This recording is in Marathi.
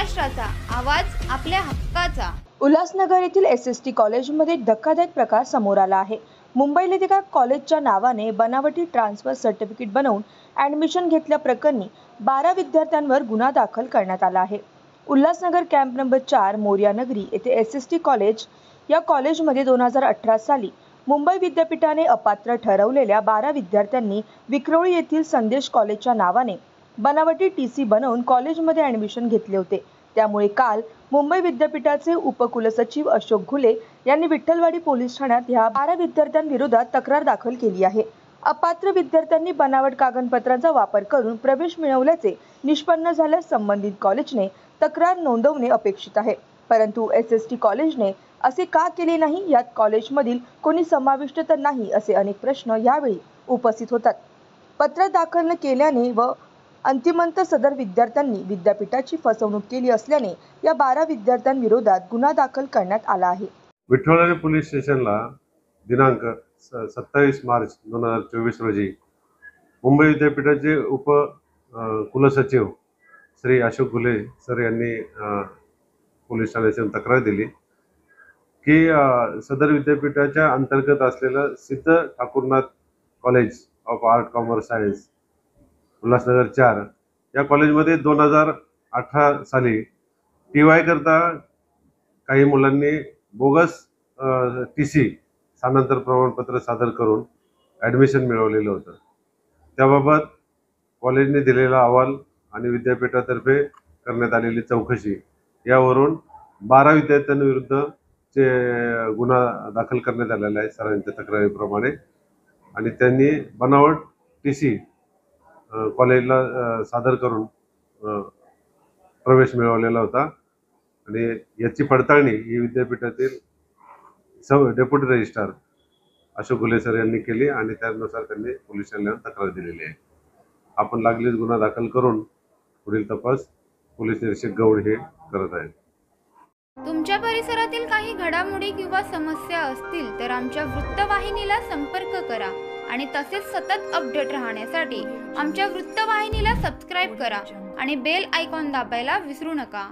महाराष्ट्राचा आवाज आपल्या हक्काचा। उल्हासनगर येथील एसएसटी कॉलेजमध्ये धक्कादायक प्रकार समोर आला आहे। मुंबईतील एका कॉलेजच्या नावाने बनावटी ट्रान्सफर सर्टिफिकेट बनवून ॲडमिशन घेतल्याप्रकरणी 12 विद्यार्थ्यांवर गुन्हा दाखल करण्यात आला आहे। उल्हासनगर कॅम्प नंबर 4 मोरया नगरी येथे एसएसटी कॉलेज या कॉलेजमध्ये 2018 साली मुंबई विद्यापीठाने अपात्र ठरवलेल्या 12 विद्यार्थ्यांनी विक्रोळी येथील संदेश कॉलेजच्या नावाने बनावटी टीसी बनवून कॉलेजमध्ये ॲडमिशन घेतले होते। त्यामुळे काल मुंबई विद्यापीठाचे उपकुलसचिव अशोक घुले यांनी विठ्ठलवाडी पोलीस ठाण्यात ह्या 12 विद्यार्थ्यांविरोधात तक्रार दाखल केली आहे। अपात्र विद्यार्थ्यांनी बनावट कागदपत्रांचा वापर करून प्रवेश मिळवल्याचे निष्पन्न झाल्यास संबंधित कॉलेजने तक्रार नोंदवणे अपेक्षित आहे। परंतु एसएसटी कॉलेजने असे का केले नाही, यात कॉलेजमधील कोणी समाविष्ट तर नाही, असे अनेक प्रश्न यावेळी उपस्थित होतात। पत्र दाखल न केल्याने व अंतिमंत सदर विद्यार्थ्यांनी विद्यापीठाची फसवणूक केली असल्याने या 12 विद्यार्थ्यांविरोधात गुन्हा दाखल करण्यात आला आहे। विठ्ठलवाडी पोलीस स्टेशनला दिनांक 27 मार्च 2024 रोजी मुंबई विद्यापीठाचे कुलसचिव श्री अशोक घुले सर यांनी पोलीस ठाण्यात तक्रार दिली की सदर विद्यापीठाच्या अंतर्गत असलेलं Siddh Thakurnath college of art commerce science Ulhasnagar 4 या कॉलेजमध्ये 2018 साली TY करता काही मुलांनी बोगस TC स्थानांतर प्रमाणपत्र सादर करून ॲडमिशन मिळवलेलं होतं। त्याबाबत कॉलेजने दिलेला अहवाल आणि विद्यापीठातर्फे करण्यात आलेली चौकशी यावरून 12 विद्यार्थ्यांविरुद्धचे गुन्हा दाखल करण्यात आलेला आहे सरांच्या तक्रारीप्रमाणे, आणि त्यांनी बनावट TC कॉलेजला सादर करून प्रवेश मिळवलेला होता। आणि याची पडताळणी ही विद्यापीठातील deputy registrar Ashok Ghule sir यांनी केली आणि त्यानुसार त्यांनी पोलीस ठाण्यात तक्रार दिलेली आहे। आपण लागलीच गुन्हा दाखल करून पुढील तपास पोलीस निरीक्षक गौड हे करत आहेत। तुमच्या परिसरातील काही घडामोडी किंवा समस्या असतील तर आमच्या वृत्तवाहिनीला संपर्क करा आणि तसेच सतत अपडेट राहण्यासाठी आमच्या वृत्तवाहिनीला सबस्क्राइब करा आणि बेल आयकॉन दाबायला विसरू नका।